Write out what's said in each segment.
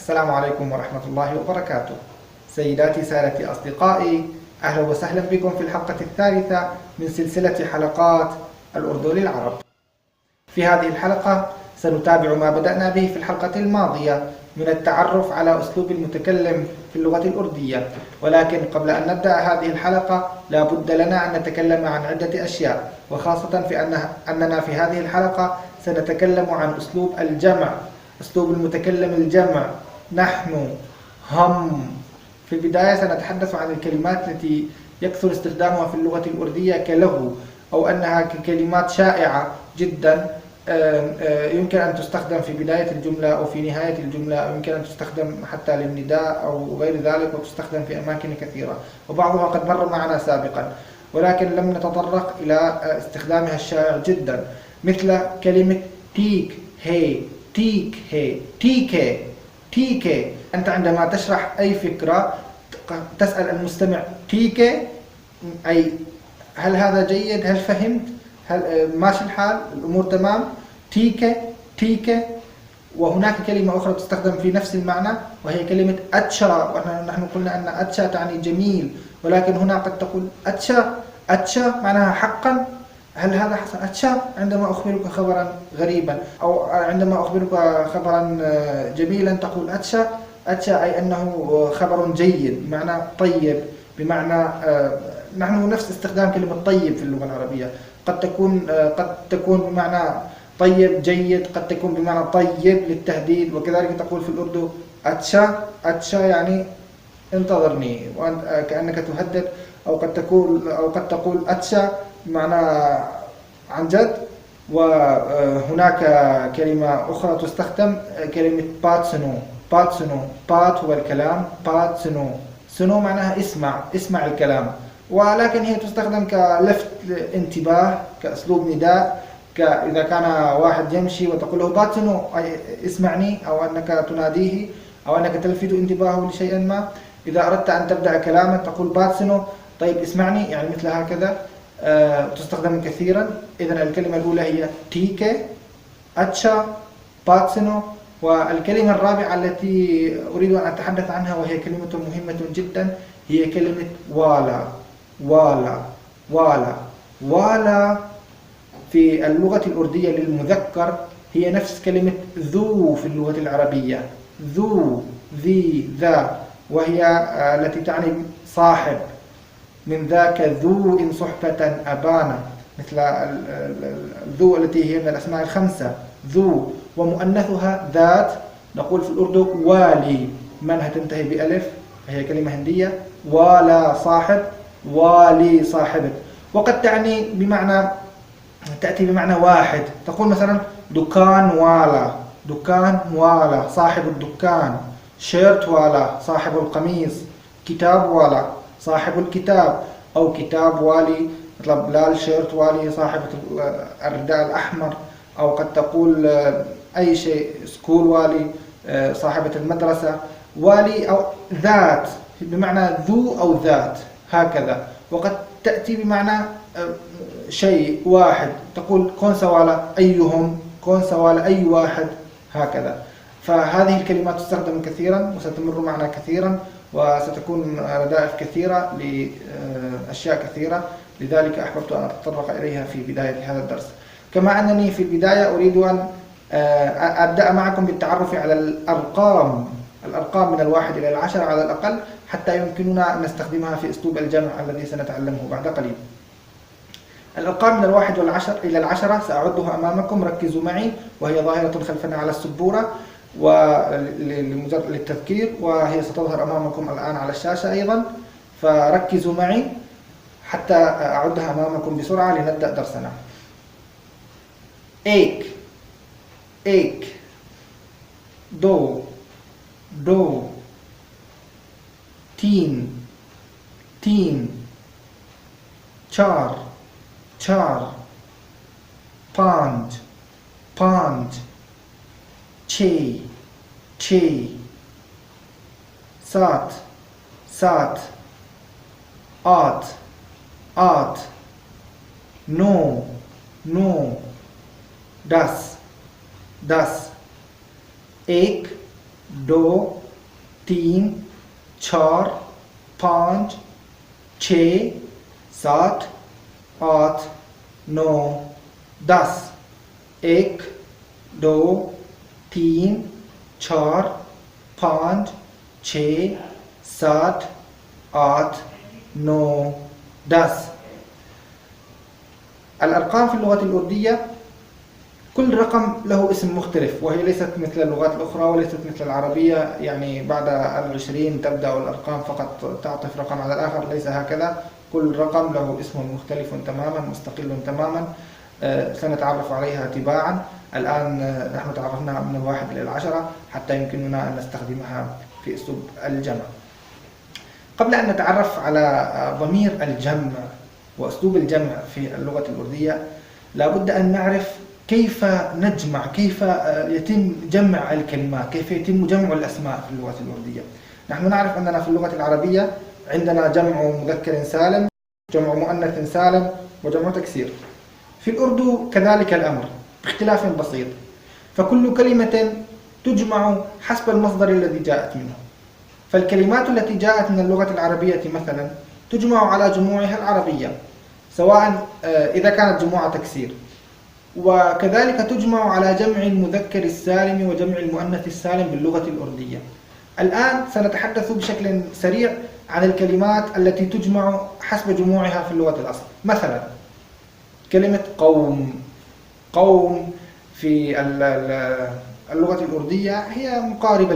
السلام عليكم ورحمة الله وبركاته. سيداتي سادتي أصدقائي، أهلا وسهلا بكم في الحلقة الثالثة من سلسلة حلقات الأردن للعرب. في هذه الحلقة سنتابع ما بدأنا به في الحلقة الماضية من التعرف على أسلوب المتكلم في اللغة الأردية، ولكن قبل أن نبدأ هذه الحلقة لا بد لنا أن نتكلم عن عدة أشياء، وخاصة في أننا في هذه الحلقة سنتكلم عن أسلوب الجمع، أسلوب المتكلم الجمع. نحن، هم. في البداية سنتحدث عن الكلمات التي يكثر استخدامها في اللغة الأردية كله، أو أنها ككلمات شائعة جدا، يمكن أن تستخدم في بداية الجملة أو في نهاية الجملة، أو يمكن أن تستخدم حتى للنداء أو غير ذلك، وتستخدم في أماكن كثيرة، وبعضها قد مر معنا سابقا ولكن لم نتطرق إلى استخدامها الشائع جدا، مثل كلمة تيك هي، تيك هي، تيكي، تيكي. أنت عندما تشرح أي فكرة تسأل المستمع تيكي، أي هل هذا جيد؟ هل فهمت؟ هل ماشي الحال؟ الأمور تمام؟ تيكي، تيكي. وهناك كلمة أخرى تستخدم في نفس المعنى وهي كلمة أتشا، ونحن قلنا أن أتشا تعني جميل، ولكن هنا قد تقول أتشا، أتشا معناها حقا، هل هذا حسن؟ أتشا عندما أخبرك خبرا غريبا، أو عندما أخبرك خبرا جميلا تقول أتشا، أتشا أي أنه خبر جيد، بمعنى طيب، بمعنى نحن نفس استخدام كلمة طيب في اللغة العربية، قد تكون بمعنى طيب جيد، قد تكون بمعنى طيب للتهديد، وكذلك تقول في الأردو أتشا، أتشا يعني انتظرني، كأنك تهدد، أو قد تقول أتشا بمعنى عن جد. وهناك كلمة أخرى تستخدم كلمة باتسنو، باتسنو، بات هو الكلام، باتسنو، سنو معناها اسمع، اسمع الكلام، ولكن هي تستخدم كلفت انتباه، كأسلوب نداء، إذا كان واحد يمشي وتقول له باتسنو أي اسمعني، أو أنك تناديه، أو أنك تلفت انتباهه لشيء ما. إذا أردت أن تبدأ كلاما تقول باتسنو، طيب اسمعني، يعني مثل هكذا. تستخدم كثيرا. إذن الكلمة الأولى هي تيكي، أتشا، باتسنو. والكلمة الرابعة التي أريد أن أتحدث عنها وهي كلمة مهمة جدا هي كلمة والا، والا، والا. والا في اللغة الأردية للمذكر هي نفس كلمة ذو في اللغة العربية، ذو، ذي، ذا، وهي التي تعني صاحب، من ذاك ذو إن صحبة أبانا، مثل الذو التي هي من الأسماء الخمسة، ذو. ومؤنثها ذات، نقول في الأردو والي، منها تنتهي بألف، هي كلمة هندية، والا صاحب، والي صاحبك. وقد تأتي بمعنى واحد، تقول مثلا دكان والا، دكان والا صاحب الدكان، شيرت والا صاحب القميص، كتاب والا صاحب الكتاب، أو كتاب والي مثل بلال شيرت والي صاحبة الرداء الأحمر، أو قد تقول أي شيء، سكول والي صاحبة المدرسة، والي، أو ذات بمعنى ذو أو ذات هكذا. وقد تأتي بمعنى شيء واحد، تقول كون سوالا أيهم، كون سوالا أي واحد هكذا. فهذه الكلمات تستخدم كثيرا وستمر معنا كثيرا، وستكون ردائف كثيرة لأشياء كثيرة، لذلك أحببت أن أتطرق إليها في بداية هذا الدرس. كما أنني في البداية أريد أن أبدأ معكم بالتعرف على الأرقام، الأرقام من 1 إلى 10 على الأقل، حتى يمكننا أن نستخدمها في أسلوب الجمع الذي سنتعلمه بعد قليل. الأرقام من 1 إلى 10 سأعدها أمامكم، ركزوا معي، وهي ظاهرة خلفنا على السبورة للتذكير، وهي ستظهر أمامكم الآن على الشاشة أيضا، فركزوا معي حتى أعدها أمامكم بسرعة لنبدأ درسنا. إيك، إيك، دو، دو، تين، تين، چار، چار، پانچ، پانچ، چھ، چھ، سات، سات، آٹھ، آٹھ، نو، نو، 10، 10، 1، 2 3 4 5 6 7 8 9 10 1 2 3 4 5 6 7 8 9 10. الأرقام في اللغة الأردية كل رقم له اسم مختلف، وهي ليست مثل اللغات الأخرى وليست مثل العربية، يعني بعد 20 تبدأ الأرقام فقط تعطف رقم على الآخر، ليس هكذا. كل رقم له اسم مختلف تماما مستقل تماما، سنتعرف عليها تباعا. الآن نحن تعرفنا من 1 إلى 10 حتى يمكننا أن نستخدمها في أسلوب الجمع. قبل أن نتعرف على ضمير الجمع وأسلوب الجمع في اللغة الأردية، لابد أن نعرف كيف نجمع، كيف يتم جمع الكلمات، كيف يتم جمع الأسماء في اللغة الأردية. نحن نعرف أننا في اللغة العربية عندنا جمع مذكر سالم، جمع مؤنث سالم، وجمع تكسير. في الأردو كذلك الأمر باختلاف بسيط، فكل كلمة تجمع حسب المصدر الذي جاءت منه. فالكلمات التي جاءت من اللغة العربية مثلا تجمع على جموعها العربية، سواء إذا كانت جموع تكسير، وكذلك تجمع على جمع المذكر السالم وجمع المؤنث السالم باللغة الأردية. الآن سنتحدث بشكل سريع عن الكلمات التي تجمع حسب جموعها في اللغة الأصل. مثلا كلمة قوم، قوم في اللغة الأردية هي مقاربة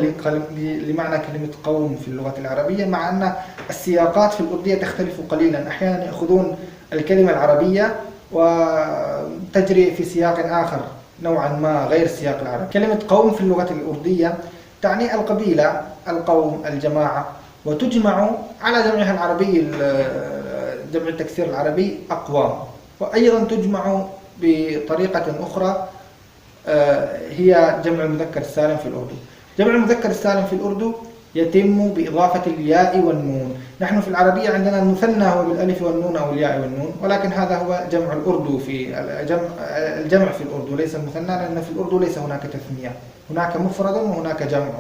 لمعنى كلمة قوم في اللغة العربية، مع أن السياقات في الأردية تختلف قليلا. أحيانا يأخذون الكلمة العربية وتجري في سياق آخر نوعا ما غير السياق العربي. كلمة قوم في اللغة الأردية تعني القبيلة، القوم، الجماعة، وتجمع على جمعها العربي، جمع التكسير العربي أقوام. وأيضا تجمع بطريقة أخرى هي جمع المذكر السالم في الأردو. جمع المذكر السالم في الأردو يتم بإضافة الياء والنون. نحن في العربية عندنا المثنى هو بالألف والنون أو الياء والنون، ولكن هذا هو جمع الأردو في الجمع في الأردو، ليس المثنى، لأن في الأردو ليس هناك تثنية، هناك مفرد وهناك جمع.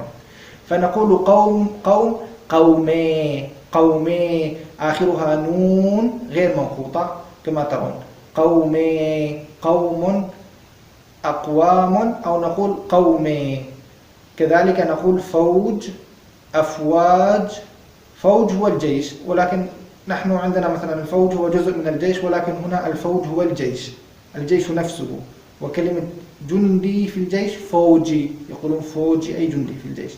فنقول قوم، قوم، قومي، قومي، آخرها نون غير منقوطة كما ترون، قومي، قوم، أقوام، أو نقول قومي. كذلك نقول فوج، أفواج. فوج هو الجيش، ولكن نحن عندنا مثلا الفوج هو جزء من الجيش، ولكن هنا الفوج هو الجيش، الجيش نفسه. وكلمة جندي في الجيش فوجي، يقولون فوجي أي جندي في الجيش.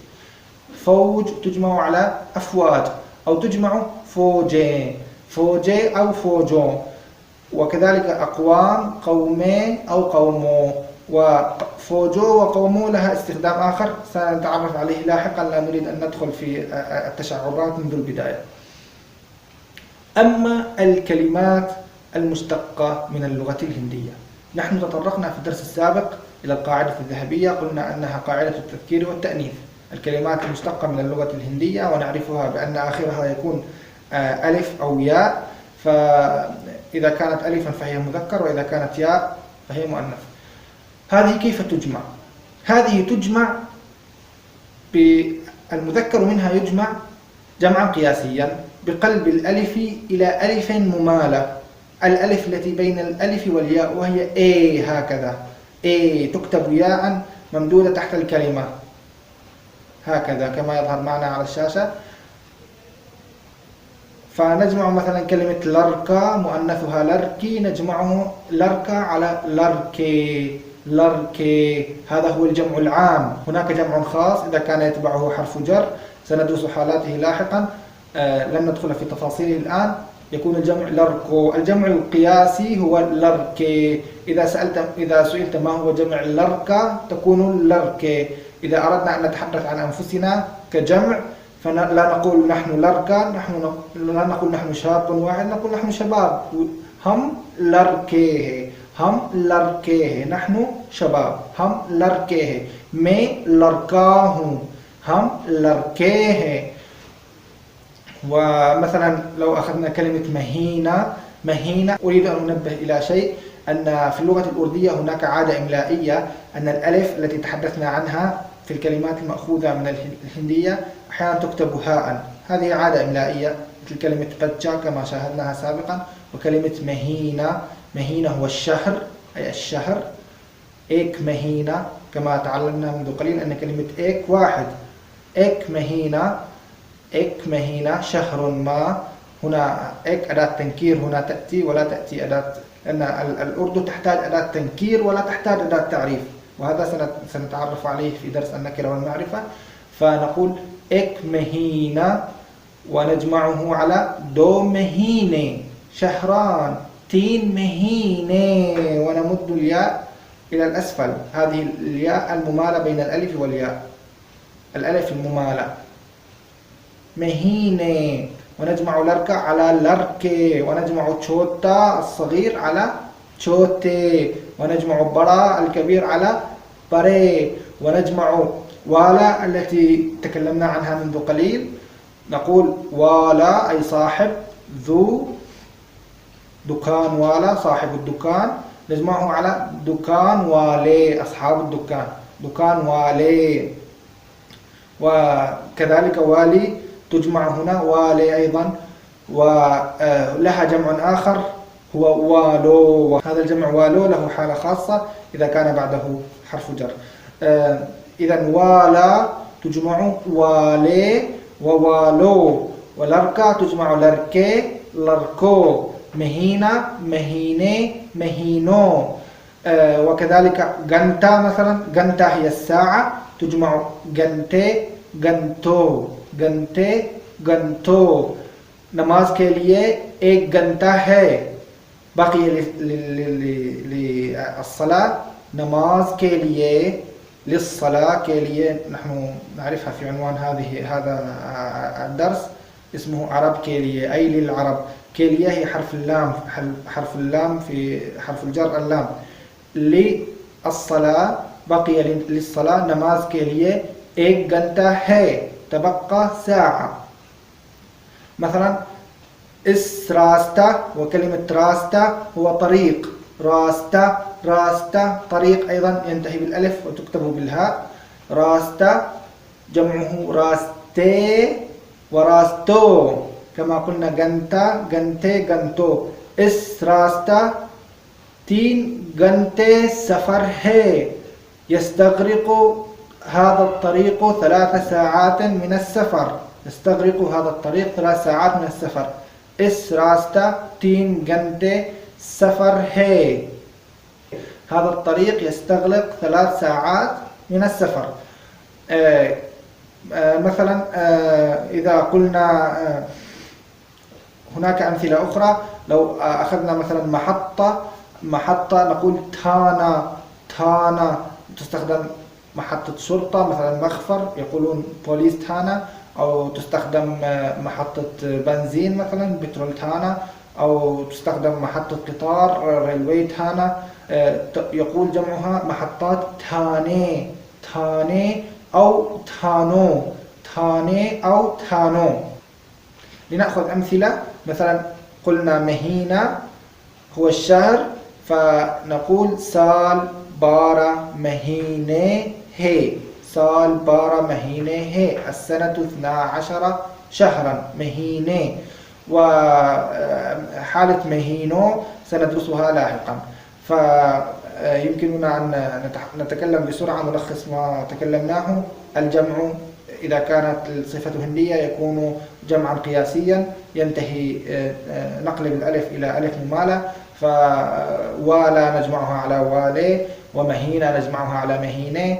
فوج تجمع على أفواج، أو تجمع فوجي، فوجي أو فوجو. وكذلك أقوام، قومي أو قومو. وفوجو وقومو لها استخدام آخر سنتعرف عليه لاحقا، لا نريد أن ندخل في التشعبات منذ البداية. أما الكلمات المشتقة من اللغة الهندية، نحن تطرقنا في الدرس السابق إلى القاعدة الذهبية، قلنا أنها قاعدة التذكير والتأنيث. الكلمات المشتقة من اللغة الهندية ونعرفها بأن آخرها يكون ألف أو ياء، فإذا كانت ألفا فهي مذكر، وإذا كانت ياء فهي مؤنث. هذه كيف تجمع؟ هذه تجمع بالمذكر منها يجمع جمعا قياسيا بقلب الألف إلى ألف ممالة، الألف التي بين الألف والياء، وهي A هكذا، A تكتب ياء ممدودة تحت الكلمة هكذا كما يظهر معنا على الشاشة. فنجمع مثلا كلمة لركا مؤنثها لركي، نجمعه لركا على لركي، لركي. هذا هو الجمع العام. هناك جمع خاص إذا كان يتبعه حرف جر، سندرس حالاته لاحقا، لن ندخل في تفاصيله الآن. يكون الجمع لركو. الجمع القياسي هو لركي. إذا سئلت ما هو جمع لركا تكون لركي. إذا أردنا أن نتحدث عن أنفسنا كجمع فلا نقول نحن لركا، لا نقول نحن شاب واحد، نقول نحن شباب. هم لركيه، هم لركيه، نحن شباب، هم لركيه. میں لڑکا ہوں، هم لڑکے. ومثلا لو أخذنا كلمة مهينة، مهينة، أريد أن أنبه إلى شيء، أن في اللغة الأردية هناك عادة إملائية، أن الألف التي تحدثنا عنها في الكلمات المأخوذة من الهندية أحيانا تكتب هاء، هذه عادة إملائية، مثل كلمة بتشا كما شاهدناها سابقا، وكلمة مهينة، مهينة هو الشهر أي الشهر، إيك مهينة كما تعلمنا منذ قليل أن كلمة إيك واحد، إيك مهينة، إيك مهينة شهر ما، هنا إيك أداة تنكير هنا تأتي ولا تأتي أداة، لأن الأردو تحتاج أداة تنكير ولا تحتاج أداة تعريف، وهذا سنتعرف عليه في درس النكرة والمعرفة. فنقول إيك مهينة ونجمعه على دو مهينة شهران، تين مهينة، ونمد الياء إلى الأسفل، هذه الياء الممالة بين الألف والياء، الألف الممالة مهينة، ونجمع لركة على لركة، ونجمع تشوتا الصغير على تشوتي، ونجمع برا الكبير على بري، ونجمع والا التي تكلمنا عنها منذ قليل، نقول والا أي صاحب، ذو دكان والا صاحب الدكان، نجمعه على دكان والي أصحاب الدكان، دكان والي. وكذلك والي تجمع هنا والي أيضا، ولها جمع آخر هو والو، وهذا الجمع والو له حالة خاصة إذا كان بعده حرف جر. إذا والا تجمع والي ووالو، ولركا تجمع لركي لركو، مهينة مهينة مهينو. وكذلك غنتا مثلا، غنتا هي الساعة، تجمع غنتي غنتو، घंटे घंटों। नमाज के लिए एक घंटा है। बाकी للصلاة नमाज के लिए للصلاة के लिए نحن نعرفها في عنوان هذا الدرس، اسمه عرب के लिए أي للعرب. के लिए هي حرف اللام في حرف الجر اللام. للصلاة بقي للصلاة नमाज के लिए एक घंटा है، تبقى ساعة. مثلا इस रास्ता، وكلمة रास्ता هو طريق، रास्ता रास्ता طريق أيضا ينتهي بالألف وتكتب بالهاء. रास्ता جمعه रास्ते وراستو، كما قلنا घंटा घंटे घंटो. इस रास्ता 3 घंटे सफर है، يستغرق هذا الطريق 3 ساعات من السفر، يستغرق هذا الطريق 3 ساعات من السفر. इस रास्ता 3 घंटे सफर है، هذا الطريق يستغرق 3 ساعات من السفر. مثلا إذا قلنا هناك أمثلة أخرى، لو أخذنا مثلا محطة نقول تانا، تانا تستخدم محطة شرطة، مثلا مخفر يقولون بوليس تانا، أو تستخدم محطة بنزين مثلا بترول تانا، أو تستخدم محطة قطار ريلوي تانا، يقول جمعها محطات تاني، تاني أو تانو، تاني أو تانو. لنأخذ أمثلة، مثلا قلنا مهينة هو الشهر، فنقول سال 12 مهينة है، साल 12 महीने है. السنة 12 شهرا مهينة. وحالة مهينو سندرسها لاحقا، فيمكننا أن نتكلم بسرعة نلخص ما تكلمناه. الجمع إذا كانت الصفة هندية يكون جمعا قياسيا ينتهي نقلب الألف إلى ألف ممالة، فوالا نجمعها على والي، ومهينة نجمعها على مهينة،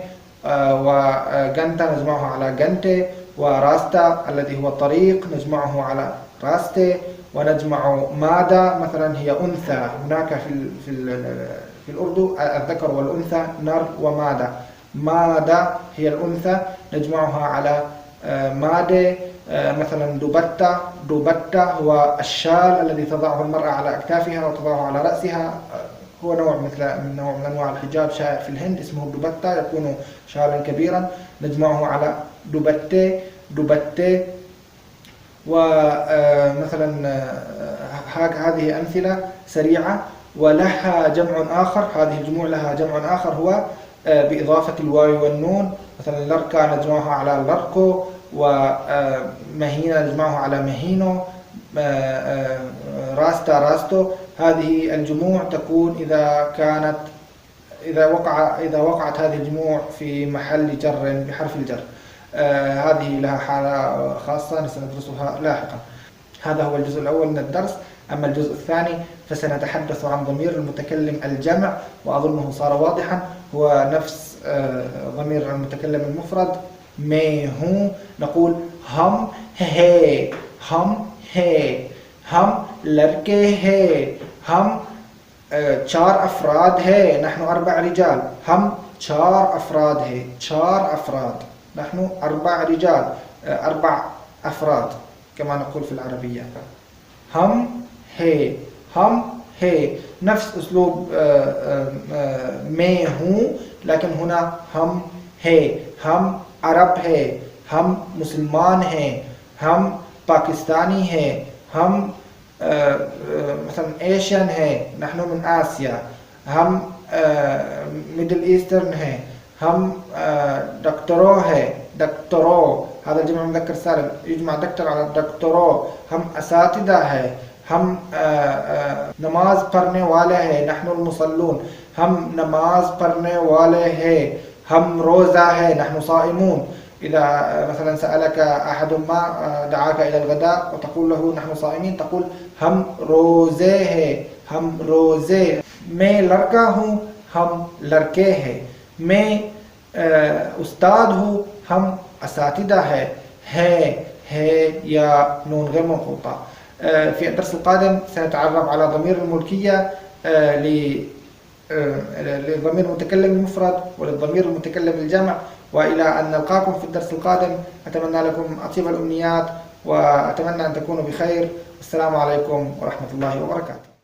وغنتا نجمعها على غنتي، وراستا الذي هو الطريق نجمعه على راستي، ونجمع مادا مثلا هي أنثى. هناك في الأردو الذكر والأنثى نر ومادا، مادا هي الأنثى نجمعها على مادة. مثلا دوبتا، دوبتا هو الشال الذي تضعه المرأة على أكتافها وتضعه على رأسها، هو نوع من أنواع الحجاب شائع في الهند اسمه دوبتا، يكون شالا كبيرا نجمعه على دوبتة، دوبتة. ومثلا هذه أمثلة سريعة. ولها جمع آخر، هذه الجموع لها جمع آخر هو بإضافة الواو والنون. مثلا لركا نجمعها على لركو، ومهينة نجمعها على مهينو، راستا راستو. هذه الجموع تكون إذا وقعت هذه الجموع في محل جر بحرف الجر. هذه لها حالة خاصة سندرسها لاحقا. هذا هو الجزء الأول من الدرس. أما الجزء الثاني فسنتحدث عن ضمير المتكلم الجمع، وأظنه صار واضحا، هو نفس ضمير المتكلم المفرد مي هو. نقول هم هي، هم هي، هم لड़के है، हम 4 أفراد है، نحن 4 رجال. हम 4 أفراد है، 4 أفراد، نحن 4 رجال، 4 أفراد كما نقول في العربية. हम है، हम है، نفس أسلوب मैं हूँ، لكن هنا हम है. हम अरब है، हम मुसलमान हैं، हम पाकिस्तानी हैं، हम مثلا एशियन है, نحن من آسيا. हम मिडिल ईस्टर्न है, हम دكتورو है, دكتورو هذا جمع مذكر سالم يجمع دكتور على دكتورو. हम أساتذة है, हम नमाज पढ़ने वाले हैं, نحن المصلون. हम नमाज पढ़ने वाले हैं, हम रोज़ा है, نحن صائمون. إذا مثلا سألك أحد ما دعاك إلى الغداء وتقول له نحن صائمين، تقول हम रोज़े हैं, हम रोज़े. मैं लड़का हूँ, हम लड़के हैं. मैं उस्ताद हूँ, हम أساتذة है يا نون غير منقوطة. في الدرس القادم سنتعرف على ضمير الملكية للضمير المتكلم المفرد وللضمير المتكلم الجمع. وإلى أن نلقاكم في الدرس القادم، أتمنى لكم أطيب الأمنيات، وأتمنى أن تكونوا بخير. السلام عليكم ورحمة الله وبركاته.